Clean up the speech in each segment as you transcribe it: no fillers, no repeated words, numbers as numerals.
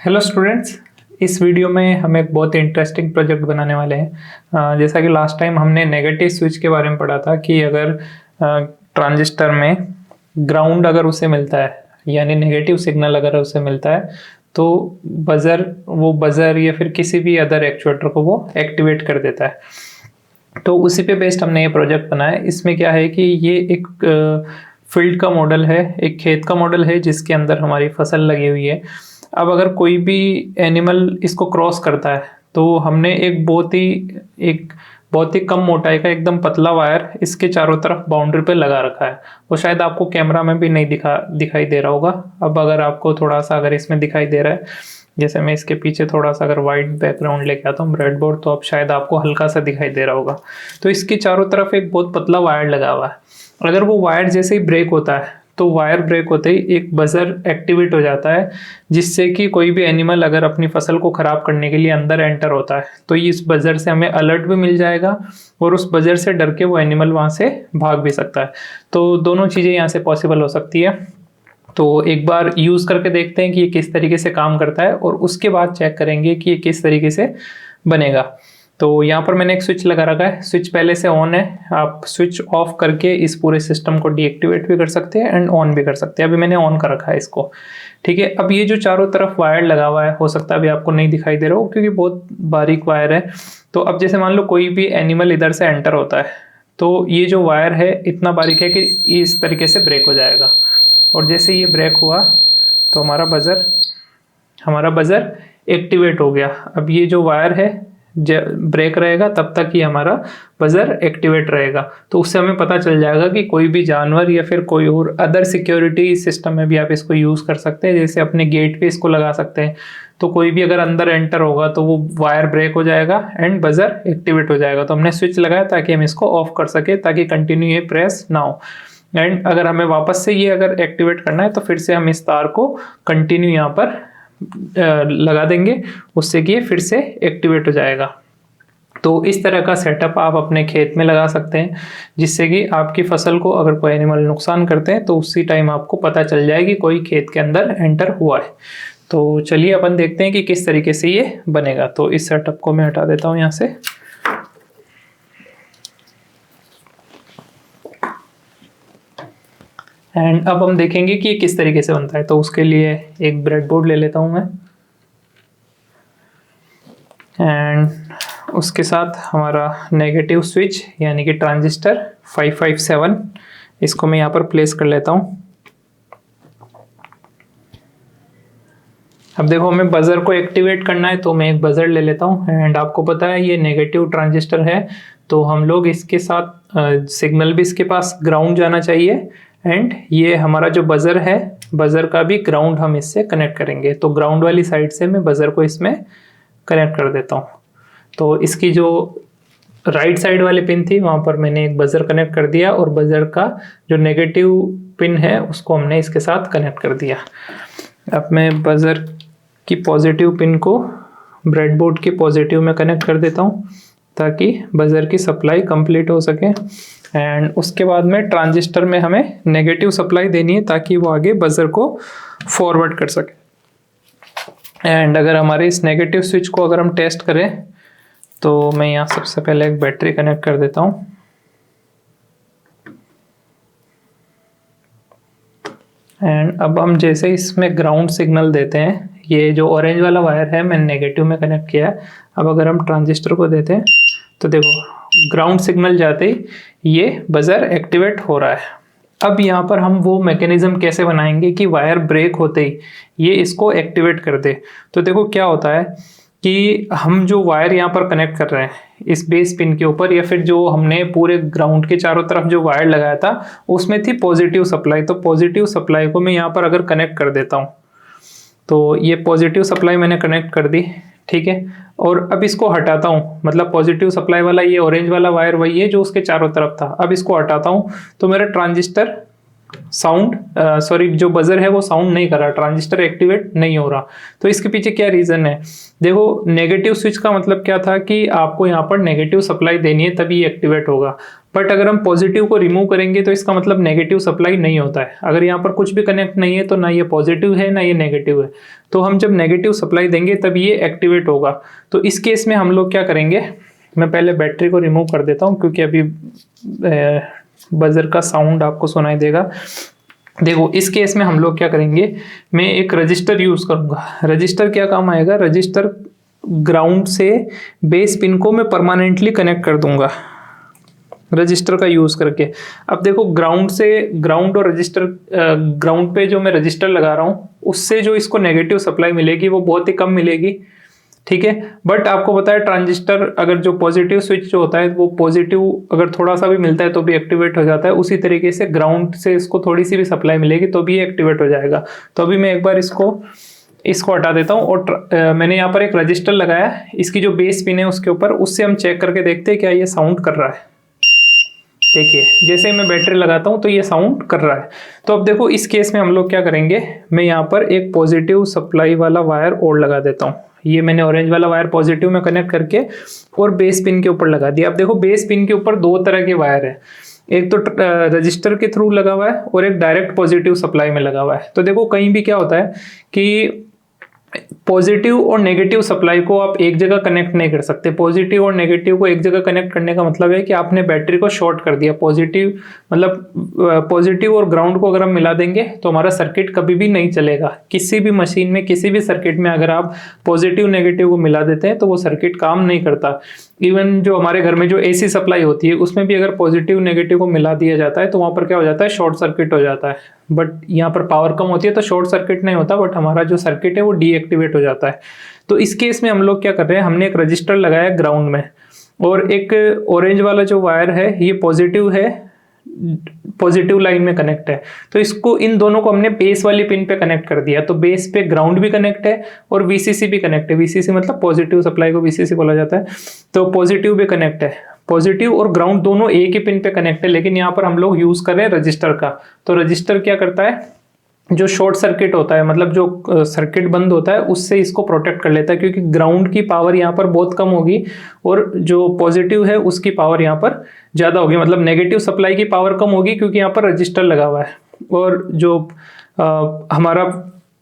Hello students. इस video में हम एक बहुत इंटरेस्टिंग प्रोजेक्ट बनाने वाले हैं। जैसा कि लास्ट टाइम हमने नेगेटिव स्विच के बारे में पढ़ा था कि अगर ट्रांजिस्टर में ग्राउंड अगर उसे मिलता है यानी नेगेटिव सिग्नल अगर उसे मिलता है तो बज़र या फिर किसी भी अदर एक्चुएटर को वो एक्टिवेट कर देता है। तो उसी पे बेस्ड हमने ये प्रोजेक्ट बनाया है। इसमें क्या है कि ये एक फील्ड का मॉडल है, एक खेत का मॉडल है जिसके अंदर हमारी फसल लगी हुई है। अब अगर कोई भी एनिमल इसको क्रॉस करता है तो हमने एक बहुत ही कम मोटाई का एकदम पतला वायर इसके चारों तरफ बाउंड्री पे लगा रखा है। वो शायद आपको कैमरा में भी नहीं दिखाई दे रहा होगा। अब अगर आपको थोड़ा सा अगर इसमें दिखाई दे रहा है, जैसे मैं इसके पीछे थोड़ा सा अगर वाइट बैकग्राउंड लेके आता हूँ ब्रेड बोर्ड, तो अब शायद आपको हल्का सा दिखाई दे रहा होगा। तो इसके चारों तरफ एक बहुत पतला वायर लगा हुआ है। अगर वो वायर जैसे ही ब्रेक होता है तो वायर ब्रेक होते ही एक बजर एक्टिवेट हो जाता है, जिससे कि कोई भी एनिमल अगर अपनी फसल को खराब करने के लिए अंदर एंटर होता है तो इस बजर से हमें अलर्ट भी मिल जाएगा और उस बजर से डर के वो एनिमल वहां से भाग भी सकता है। तो दोनों चीजें यहाँ से पॉसिबल हो सकती है। तो एक बार यूज करके देखते हैं कि ये किस तरीके से काम करता है और उसके बाद चेक करेंगे कि ये किस तरीके से बनेगा। तो यहाँ पर मैंने एक स्विच लगा रखा है। स्विच पहले से ऑन है। आप स्विच ऑफ करके इस पूरे सिस्टम को डीएक्टिवेट भी कर सकते हैं एंड ऑन भी कर सकते हैं। अभी मैंने ऑन कर रखा है इसको। ठीक है। अब ये जो चारों तरफ वायर लगा हुआ है, हो सकता है अभी आपको नहीं दिखाई दे रहा हो क्योंकि बहुत बारीक वायर है। तो अब जैसे मान लो कोई भी एनिमल इधर से एंटर होता है तो ये जो वायर है इतना बारीक है कि इस तरीके से ब्रेक हो जाएगा। और जैसे ये ब्रेक हुआ तो हमारा बजर एक्टिवेट हो गया। अब ये जो वायर है ब्रेक रहेगा तब तक ही हमारा बजर एक्टिवेट रहेगा। तो उससे हमें पता चल जाएगा कि कोई भी जानवर या फिर कोई और अदर सिक्योरिटी सिस्टम में भी आप इसको यूज कर सकते हैं। जैसे अपने गेट पे इसको लगा सकते हैं। तो कोई भी अगर अंदर एंटर होगा तो वो वायर ब्रेक हो जाएगा एंड बजर एक्टिवेट हो जाएगा। तो हमने स्विच लगाया ताकि हम इसको ऑफ कर सके, ताकि कंटिन्यू ये प्रेस ना हो। एंड अगर हमें वापस से ये अगर एक्टिवेट करना है तो फिर से हम इस तार को कंटिन्यू यहाँ पर लगा देंगे, उससे कि ये फिर से एक्टिवेट हो जाएगा। तो इस तरह का सेटअप आप अपने खेत में लगा सकते हैं, जिससे कि आपकी फसल को अगर कोई एनिमल नुकसान करते हैं तो उसी टाइम आपको पता चल जाए कि कोई खेत के अंदर एंटर हुआ है। तो चलिए अपन देखते हैं कि किस तरीके से ये बनेगा। तो इस सेटअप को मैं हटा देता हूँ यहाँ से। एंड अब हम देखेंगे कि ये किस तरीके से बनता है। तो उसके लिए एक ब्रेड बोर्ड ले लेता हूं मैं एंड उसके साथ हमारा नेगेटिव स्विच यानी कि ट्रांजिस्टर 557, इसको मैं यहाँ पर प्लेस कर लेता हूँ। अब देखो हमें बजर को एक्टिवेट करना है तो मैं एक बजर ले लेता हूँ। एंड आपको पता है ये नेगेटिव ट्रांजिस्टर है तो हम लोग इसके साथ सिग्नल भी इसके पास ग्राउंड जाना चाहिए। एंड ये हमारा जो बजर है, बजर का भी ग्राउंड हम इससे कनेक्ट करेंगे। तो ग्राउंड वाली साइड से मैं बजर को इसमें कनेक्ट कर देता हूँ। तो इसकी जो राइट साइड वाली पिन थी वहाँ पर मैंने एक बजर कनेक्ट कर दिया और बजर का जो नेगेटिव पिन है उसको हमने इसके साथ कनेक्ट कर दिया। अब मैं बजर की पॉजिटिव पिन को ब्रेडबोर्ड के पॉजिटिव में कनेक्ट कर देता हूँ ताकि बजर की सप्लाई कंप्लीट हो सके। एंड उसके बाद में ट्रांजिस्टर में हमें नेगेटिव सप्लाई देनी है ताकि वो आगे बजर को फॉरवर्ड कर सके। एंड अगर हमारे इस नेगेटिव स्विच को अगर हम टेस्ट करें तो मैं यहाँ सबसे पहले एक बैटरी कनेक्ट कर देता हूँ। एंड अब हम जैसे इसमें ग्राउंड सिग्नल देते हैं, ये जो ऑरेंज वाला वायर है मैंने नेगेटिव में कनेक्ट किया है। अब अगर हम ट्रांजिस्टर को देते हैं तो देखो ग्राउंड सिग्नल जाते ही ये बजर एक्टिवेट हो रहा है। अब यहाँ पर हम वो मैकेनिज्म कैसे बनाएंगे कि वायर ब्रेक होते ही ये इसको एक्टिवेट कर दे। तो देखो क्या होता है कि हम जो वायर यहाँ पर कनेक्ट कर रहे हैं इस बेस पिन के ऊपर, या फिर जो हमने पूरे ग्राउंड के चारों तरफ जो वायर लगाया था उसमें थी पॉजिटिव सप्लाई। तो पॉजिटिव सप्लाई को मैं यहाँ पर अगर कनेक्ट कर देता हूँ तो ये पॉजिटिव सप्लाई मैंने कनेक्ट कर दी। ठीक है। और अब इसको हटाता हूँ, मतलब पॉजिटिव सप्लाई वाला ये ऑरेंज वाला वायर वही है जो उसके चारों तरफ था। अब इसको हटाता हूँ तो मेरा ट्रांजिस्टर साउंड सॉरी जो बजर है वो साउंड नहीं कर रहा, ट्रांजिस्टर एक्टिवेट नहीं हो रहा। तो इसके पीछे क्या रीजन है? देखो, नेगेटिव स्विच का मतलब क्या था कि आपको यहाँ पर नेगेटिव सप्लाई देनी है तभी ये एक्टिवेट होगा। बट अगर हम पॉजिटिव को रिमूव करेंगे तो इसका मतलब नेगेटिव सप्लाई नहीं होता है। अगर यहाँ पर कुछ भी कनेक्ट नहीं है तो ना ये पॉजिटिव है ना ये नेगेटिव है। तो हम जब नेगेटिव सप्लाई देंगे तब ये एक्टिवेट होगा। तो इस केस में हम लोग क्या करेंगे, मैं पहले बैटरी को रिमूव कर देता हूँ क्योंकि अभी बजर का साउंड आपको सुनाई देगा। देखो, इस केस में हम लोग क्या करेंगे, मैं एक रजिस्टर यूज करूंगा। रजिस्टर क्या काम आएगा, रजिस्टर ग्राउंड से बेस पिन को मैं परमानेंटली कनेक्ट कर दूंगा रजिस्टर का यूज करके। अब देखो, ग्राउंड और रजिस्टर, ग्राउंड पे जो मैं रजिस्टर लगा रहा हूँ उससे जो इसको नेगेटिव सप्लाई मिलेगी वो बहुत ही कम मिलेगी, ठीक है। बट आपको पता है ट्रांजिस्टर अगर जो पॉजिटिव स्विच जो होता है वो पॉजिटिव अगर थोड़ा सा भी मिलता है तो भी एक्टिवेट हो जाता है। उसी तरीके से ग्राउंड से इसको थोड़ी सी भी सप्लाई मिलेगी तो भी एक्टिवेट हो जाएगा। तो अभी मैं एक बार इसको हटा देता हूँ और मैंने यहाँ पर एक रजिस्टर लगाया, इसकी जो बेस पिन है उसके ऊपर, उससे हम चेक करके देखते हैं क्या ये साउंड कर रहा है। देखिए, जैसे ही मैं बैटरी लगाता हूं तो ये साउंड कर रहा है। तो अब देखो, इस केस में हम लोग क्या करेंगे, मैं यहाँ पर एक पॉजिटिव सप्लाई वाला वायर और लगा देता हूँ। ये मैंने ऑरेंज वाला वायर पॉजिटिव में कनेक्ट करके और बेस पिन के ऊपर लगा दिया। अब देखो, बेस पिन के ऊपर दो तरह के वायर है, एक तो रजिस्टर के थ्रू लगा हुआ है और एक डायरेक्ट पॉजिटिव सप्लाई में लगा हुआ है। तो देखो, कहीं भी क्या होता है कि पॉजिटिव और नेगेटिव सप्लाई को आप एक जगह कनेक्ट नहीं कर सकते। पॉजिटिव और नेगेटिव को एक जगह कनेक्ट करने का मतलब है कि आपने बैटरी को शॉर्ट कर दिया। पॉजिटिव मतलब पॉजिटिव और ग्राउंड को अगर हम मिला देंगे तो हमारा सर्किट कभी भी नहीं चलेगा। किसी भी मशीन में, किसी भी सर्किट में अगर आप पॉजिटिव नेगेटिव को मिला देते हैं तो वो सर्किट काम नहीं करता। इवन जो हमारे घर में जो एसी सप्लाई होती है उसमें भी अगर पॉजिटिव नेगेटिव को मिला दिया जाता है तो वहाँ पर क्या हो जाता है, शॉर्ट सर्किट हो जाता है। बट यहाँ पर पावर कम होती है तो शॉर्ट सर्किट नहीं होता, बट हमारा जो सर्किट है वो डीएक्टिवेट हो जाता है। तो इस केस में हम लोग क्या कर रहे हैं, हमने एक रजिस्टर लगाया ग्राउंड में और एक ऑरेंज वाला जो वायर है ये पॉजिटिव है, पॉजिटिव लाइन में कनेक्ट है। तो इसको, इन दोनों को हमने बेस वाली पिन पे कनेक्ट कर दिया। तो बेस पे ग्राउंड भी कनेक्ट है और वीसीसी भी कनेक्ट है। वीसीसी मतलब पॉजिटिव सप्लाई को वीसीसी बोला जाता है। तो पॉजिटिव भी कनेक्ट है, पॉजिटिव और ग्राउंड दोनों एक ही पिन पे कनेक्ट है। लेकिन यहाँ पर हम लोग यूज कर रहे हैं रजिस्टर का। तो रजिस्टर क्या करता है, जो शॉर्ट सर्किट होता है, मतलब जो सर्किट बंद होता है उससे इसको प्रोटेक्ट कर लेता है, क्योंकि ग्राउंड की पावर यहाँ पर बहुत कम होगी और जो पॉजिटिव है उसकी पावर यहाँ पर ज़्यादा होगी। मतलब नेगेटिव सप्लाई की पावर कम होगी क्योंकि यहाँ पर रजिस्टर लगा हुआ है, और जो हमारा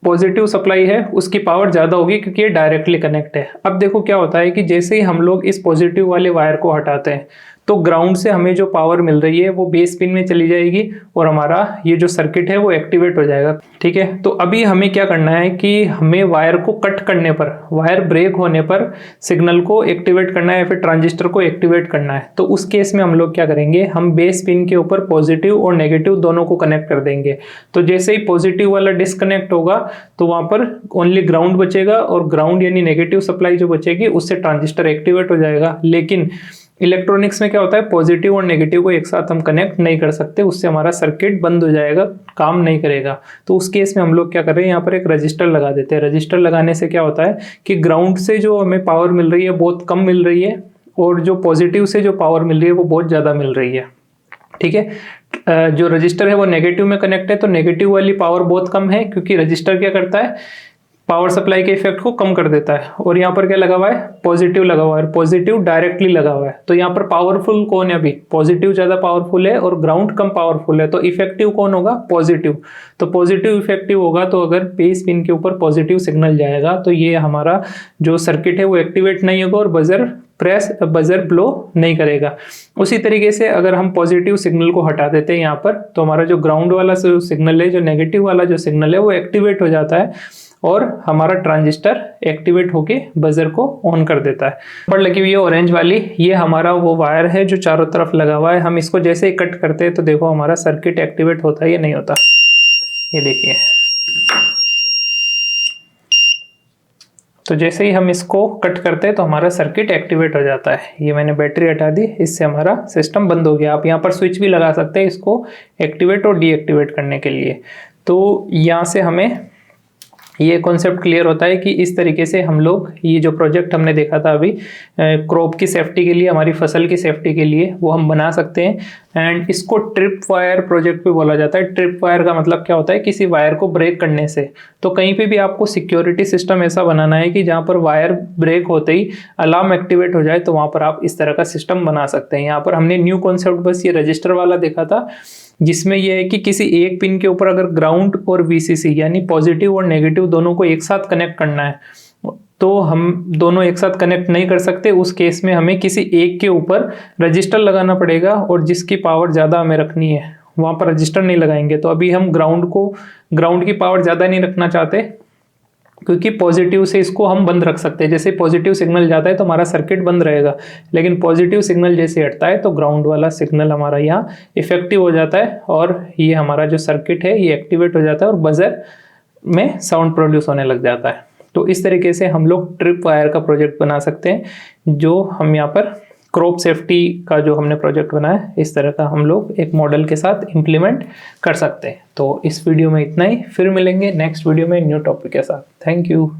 पॉजिटिव सप्लाई है उसकी पावर ज़्यादा होगी क्योंकि ये डायरेक्टली कनेक्ट है। अब देखो क्या होता है कि जैसे ही हम लोग इस पॉजिटिव वाले वायर को हटाते हैं तो ग्राउंड से हमें जो पावर मिल रही है वो बेस पिन में चली जाएगी और हमारा ये जो सर्किट है वो एक्टिवेट हो जाएगा, ठीक है। तो अभी हमें क्या करना है कि हमें वायर को कट करने पर, वायर ब्रेक होने पर सिग्नल को एक्टिवेट करना है या फिर ट्रांजिस्टर को एक्टिवेट करना है। तो उस केस में हम लोग क्या करेंगे, हम बेस पिन के ऊपर पॉजिटिव और नेगेटिव दोनों को कनेक्ट कर देंगे। तो जैसे ही पॉजिटिव वाला डिस्कनेक्ट होगा तो वहां पर ओनली ग्राउंड बचेगा और ग्राउंड यानी नेगेटिव सप्लाई जो बचेगी उससे ट्रांजिस्टर एक्टिवेट हो जाएगा। लेकिन इलेक्ट्रॉनिक्स में क्या होता है, पॉजिटिव और नेगेटिव को एक साथ हम कनेक्ट नहीं कर सकते, उससे हमारा सर्किट बंद हो जाएगा, काम नहीं करेगा। तो उस केस में हम लोग क्या कर रहे हैं, यहाँ पर एक रजिस्टर लगा देते हैं। रजिस्टर लगाने से क्या होता है कि ग्राउंड से जो हमें पावर मिल रही है बहुत कम मिल रही है और जो पॉजिटिव से जो पावर मिल रही है वो बहुत ज़्यादा मिल रही है, ठीक है। जो रजिस्टर है वो नेगेटिव में कनेक्ट है तो नेगेटिव वाली पावर बहुत कम है, क्योंकि रजिस्टर क्या करता है, पावर सप्लाई के इफेक्ट को कम कर देता है। और यहाँ पर क्या लगा हुआ है, पॉजिटिव लगा हुआ है, पॉजिटिव डायरेक्टली लगा हुआ है। तो यहाँ पर पावरफुल कौन है, अभी पॉजिटिव ज्यादा पावरफुल है और ग्राउंड कम पावरफुल है, तो इफेक्टिव कौन होगा, पॉजिटिव। तो पॉजिटिव इफेक्टिव होगा, तो अगर बेस पिन के ऊपर पॉजिटिव सिग्नल जाएगा तो ये हमारा जो सर्किट है वो एक्टिवेट नहीं होगा और बजर ब्लो नहीं करेगा। उसी तरीके से अगर हम पॉजिटिव सिग्नल को हटा देते हैं यहाँ पर, तो हमारा जो ग्राउंड वाला सिग्नल है, जो नेगेटिव वाला जो सिग्नल है वो एक्टिवेट हो जाता है और हमारा ट्रांजिस्टर एक्टिवेट होके बजर को ऑन कर देता है। पर लगी हुई है ऑरेंज वाली, ये हमारा वो वायर है जो चारों तरफ लगा हुआ है। हम इसको जैसे ही कट करते हैं तो देखो हमारा सर्किट एक्टिवेट होता है या नहीं होता, ये देखिए। तो जैसे ही हम इसको कट करते हैं तो हमारा सर्किट एक्टिवेट हो जाता है। ये मैंने बैटरी हटा दी, इससे हमारा सिस्टम बंद हो गया। आप यहाँ पर स्विच भी लगा सकते हैं इसको एक्टिवेट और डीएक्टिवेट करने के लिए। तो यहाँ से हमें ये कॉन्सेप्ट क्लियर होता है कि इस तरीके से हम लोग ये जो प्रोजेक्ट हमने देखा था अभी क्रॉप की सेफ्टी के लिए, हमारी फसल की सेफ्टी के लिए, वो हम बना सकते हैं। एंड इसको ट्रिप वायर प्रोजेक्ट भी बोला जाता है। ट्रिप वायर का मतलब क्या होता है, किसी वायर को ब्रेक करने से। तो कहीं पे भी आपको सिक्योरिटी सिस्टम ऐसा बनाना है कि जहाँ पर वायर ब्रेक होते ही अलार्म एक्टिवेट हो जाए, तो वहाँ पर आप इस तरह का सिस्टम बना सकते हैं। यहाँ पर हमने न्यू कॉन्सेप्ट बस ये रजिस्टर वाला देखा था, जिसमें यह है कि किसी एक पिन के ऊपर अगर ग्राउंड और वीसीसी यानी पॉजिटिव और नेगेटिव दोनों को एक साथ कनेक्ट करना है, तो हम दोनों एक साथ कनेक्ट नहीं कर सकते। उस केस में हमें किसी एक के ऊपर रजिस्टर लगाना पड़ेगा, और जिसकी पावर ज़्यादा हमें रखनी है वहाँ पर रजिस्टर नहीं लगाएंगे। तो अभी हम ग्राउंड की पावर ज़्यादा नहीं रखना चाहते, क्योंकि पॉजिटिव से इसको हम बंद रख सकते हैं। जैसे पॉजिटिव सिग्नल जाता है तो हमारा सर्किट बंद रहेगा, लेकिन पॉजिटिव सिग्नल जैसे हटता है तो ग्राउंड वाला सिग्नल हमारा यहाँ इफेक्टिव हो जाता है, और ये हमारा जो सर्किट है ये एक्टिवेट हो जाता है और बजर में साउंड प्रोड्यूस होने लग जाता है। तो इस तरीके से हम लोग ट्रिप वायर का प्रोजेक्ट बना सकते हैं, जो हम यहाँ पर क्रॉप सेफ्टी का जो हमने प्रोजेक्ट बनाया है, इस तरह का हम लोग एक मॉडल के साथ इम्प्लीमेंट कर सकते हैं। तो इस वीडियो में इतना ही, फिर मिलेंगे नेक्स्ट वीडियो में न्यू टॉपिक के साथ। Thank you.